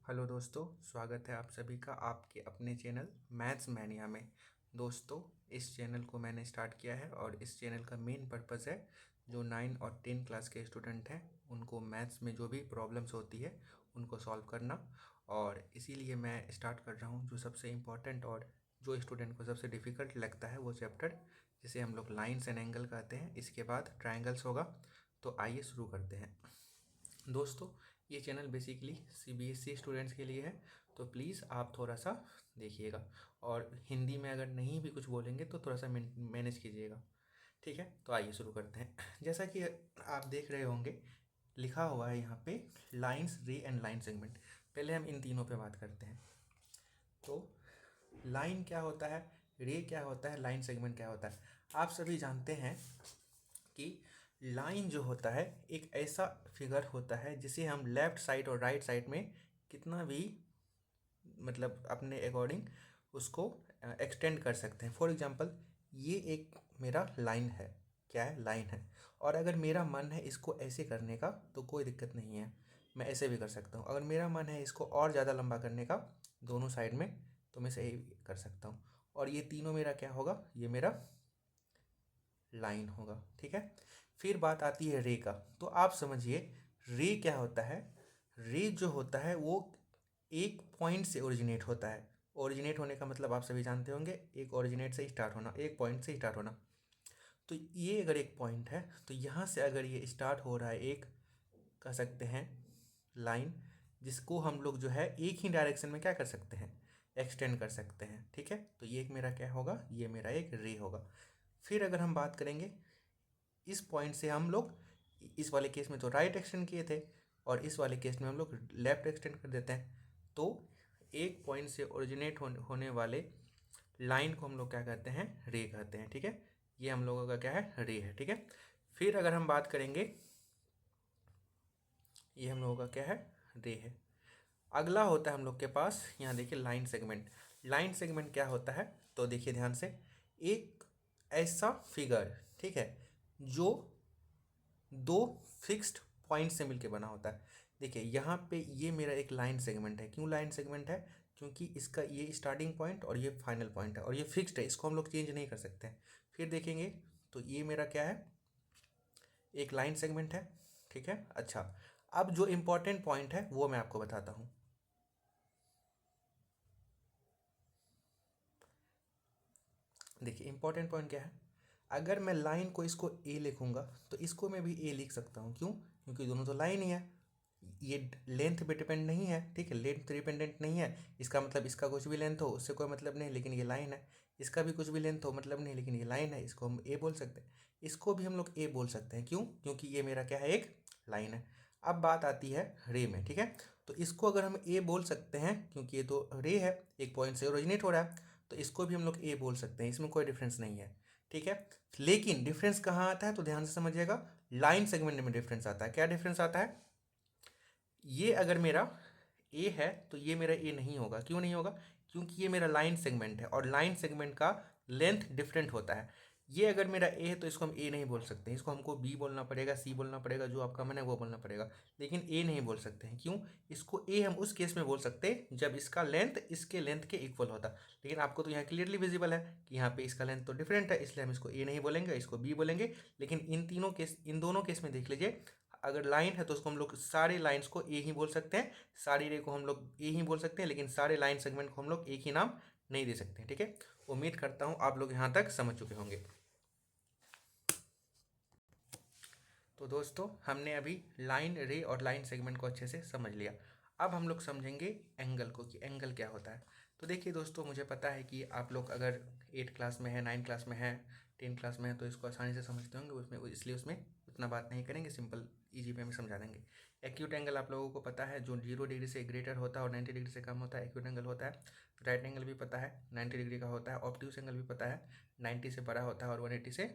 Hello दोस्तों, स्वागत है आप सभी का आपके अपने चैनल मैथ्स मैनिया में। दोस्तों, इस चैनल को मैंने स्टार्ट किया है और इस चैनल का मेन पर्पज़ है जो 9 और 10 क्लास के स्टूडेंट हैं उनको मैथ्स में जो भी प्रॉब्लम्स होती है उनको सॉल्व करना। और इसीलिए मैं स्टार्ट कर रहा हूँ जो सबसे इम्पॉर्टेंट और जो स्टूडेंट को सबसे डिफ़िकल्ट लगता है वो चैप्टर, जिसे हम लोग लाइन्स एंड एंगल कहते हैं। इसके बाद ट्राइंगल्स होगा। तो आइए शुरू करते हैं। दोस्तों, ये चैनल बेसिकली सीबीएसई स्टूडेंट्स के लिए है, तो प्लीज़ आप थोड़ा सा देखिएगा और हिंदी में अगर नहीं भी कुछ बोलेंगे तो थोड़ा सा मैनेज कीजिएगा। ठीक है, तो आइए शुरू करते हैं। जैसा कि आप देख रहे होंगे, लिखा हुआ है यहाँ पे लाइंस, रे एंड लाइन सेगमेंट। पहले हम इन तीनों पे बात करते हैं। तो लाइन क्या होता है, रे क्या होता है, लाइन सेगमेंट क्या होता है। आप सभी जानते हैं कि लाइन जो होता है एक ऐसा फिगर होता है जिसे हम लेफ़्ट साइड और राइट साइड में कितना भी मतलब अपने अकॉर्डिंग उसको एक्सटेंड कर सकते हैं। फॉर एग्जांपल, ये एक मेरा लाइन है, क्या है, लाइन है। और अगर मेरा मन है इसको ऐसे करने का तो कोई दिक्कत नहीं है, मैं ऐसे भी कर सकता हूँ। अगर मेरा मन है इसको और ज़्यादा लंबा करने का दोनों साइड में, तो मैं सही कर सकता हूँ। और ये तीनों मेरा क्या होगा, ये मेरा लाइन होगा। ठीक है, फिर बात आती है रे का। तो आप समझिए रे क्या होता है। रे जो होता है वो एक पॉइंट से ओरिजिनेट होता है। ओरिजिनेट होने का मतलब आप सभी जानते होंगे, एक ओरिजिनेट से स्टार्ट होना, एक पॉइंट से स्टार्ट होना। तो ये अगर एक पॉइंट है तो यहाँ से अगर ये स्टार्ट हो रहा है, एक कह सकते हैं लाइन, जिसको हम लोग जो है एक ही डायरेक्शन में क्या कर सकते हैं, एक्सटेंड कर सकते हैं। ठीक है, तो ये एक मेरा क्या होगा, ये मेरा एक रे होगा। फिर अगर हम बात करेंगे, इस पॉइंट से हम लोग इस वाले केस में तो राइट एक्सटेंड किए थे और इस वाले केस में हम लोग लेफ्ट एक्सटेंड कर देते हैं। तो एक पॉइंट से ओरिजिनेट होने वाले लाइन को हम लोग क्या कहते हैं, रे कहते हैं। ठीक है, ये हम लोगों का क्या है, रे है। ठीक है, फिर अगर हम बात करेंगे, ये हम लोगों का क्या है, रे है। अगला होता है हम लोग के पास, यहाँ देखिए लाइन सेगमेंट। लाइन सेगमेंट क्या होता है, तो देखिए ध्यान से, एक ऐसा फिगर, ठीक है, जो दो फिक्स्ड पॉइंट से मिलके बना होता है। देखिए यहाँ पे ये मेरा एक लाइन सेगमेंट है। क्यों लाइन सेगमेंट है, क्योंकि इसका ये स्टार्टिंग पॉइंट और ये फाइनल पॉइंट है और ये फिक्स्ड है, इसको हम लोग चेंज नहीं कर सकते हैं। फिर देखेंगे तो ये मेरा क्या है, एक लाइन सेगमेंट है। ठीक है, अच्छा, अब जो इम्पोर्टेंट पॉइंट है वो मैं आपको बताता हूँ। देखिए इंपॉर्टेंट पॉइंट क्या है, अगर मैं लाइन को इसको ए लिखूंगा तो इसको मैं भी ए लिख सकता हूँ। क्यों, क्योंकि दोनों तो लाइन ही है, ये लेंथ पे डिपेंड नहीं है। ठीक है, लेंथ डिपेंडेंट नहीं है, इसका मतलब इसका कुछ भी लेंथ हो उससे कोई मतलब नहीं, लेकिन ये लाइन है। इसका भी कुछ भी लेंथ हो मतलब नहीं, लेकिन ये लाइन है, इसको हम ए बोल सकते हैं। इसको भी हम लोग ए बोल सकते हैं। क्यों, क्योंकि ये मेरा क्या है, एक लाइन है। अब बात आती है रे में। ठीक है, तो इसको अगर हम ए बोल सकते हैं क्योंकि ये तो रे है, एक पॉइंट से ओरिजिनेट हो रहा है, तो इसको भी हम लोग ए बोल सकते हैं, इसमें कोई डिफरेंस नहीं है। ठीक है, लेकिन डिफरेंस कहाँ आता है, तो ध्यान से समझिएगा, लाइन सेगमेंट में डिफरेंस आता है। क्या डिफरेंस आता है, ये अगर मेरा ए है तो ये मेरा ए नहीं होगा। क्यों नहीं होगा, क्योंकि ये मेरा लाइन सेगमेंट है और लाइन सेगमेंट का लेंथ डिफरेंट होता है। ये अगर मेरा ए है तो इसको हम ए नहीं बोल सकते, इसको हमको बी बोलना पड़ेगा, सी बोलना पड़ेगा, जो आपका मन है वो बोलना पड़ेगा, लेकिन ए नहीं बोल सकते हैं। क्यों, इसको ए हम उस केस में बोल सकते हैं जब इसका लेंथ इसके लेंथ के इक्वल होता। लेकिन आपको तो यहाँ क्लियरली विजिबल है कि यहाँ पे इसका लेंथ तो डिफरेंट है, इसलिए हम इसको ए नहीं बोलेंगे, इसको बी बोलेंगे। लेकिन इन दोनों केस में देख लीजिए, अगर लाइन है तो उसको हम लोग सारे लाइंस को ए ही बोल सकते हैं, सारी रे को हम लोग ए ही बोल सकते हैं, लेकिन सारे लाइन सेगमेंट को हम लोग एक ही नाम नहीं दे सकते हैं। ठीक है, उम्मीद करता हूँ आप लोग यहाँ तक समझ चुके होंगे। तो दोस्तों, हमने अभी लाइन, रे और लाइन सेगमेंट को अच्छे से समझ लिया। अब हम लोग समझेंगे एंगल को, कि एंगल क्या होता है। तो देखिए दोस्तों, मुझे पता है कि आप लोग अगर 8 क्लास में है, 9 क्लास में है, 10 क्लास में है, तो इसको आसानी से समझते होंगे उसमें, इसलिए उसमें उतना बात नहीं करेंगे, सिंपल ईजी वे में समझा देंगे। एक्यूट एंगल आप लोगों को पता है, जो 0 डिग्री से ग्रेटर होता है और 90 डिग्री से कम होता है, एक्यूट एंगल होता है। राइट एंगल भी पता है, 90 डिग्री का होता है। ऑब्ट्यूस एंगल भी पता है, 90 से बड़ा होता है और 180 से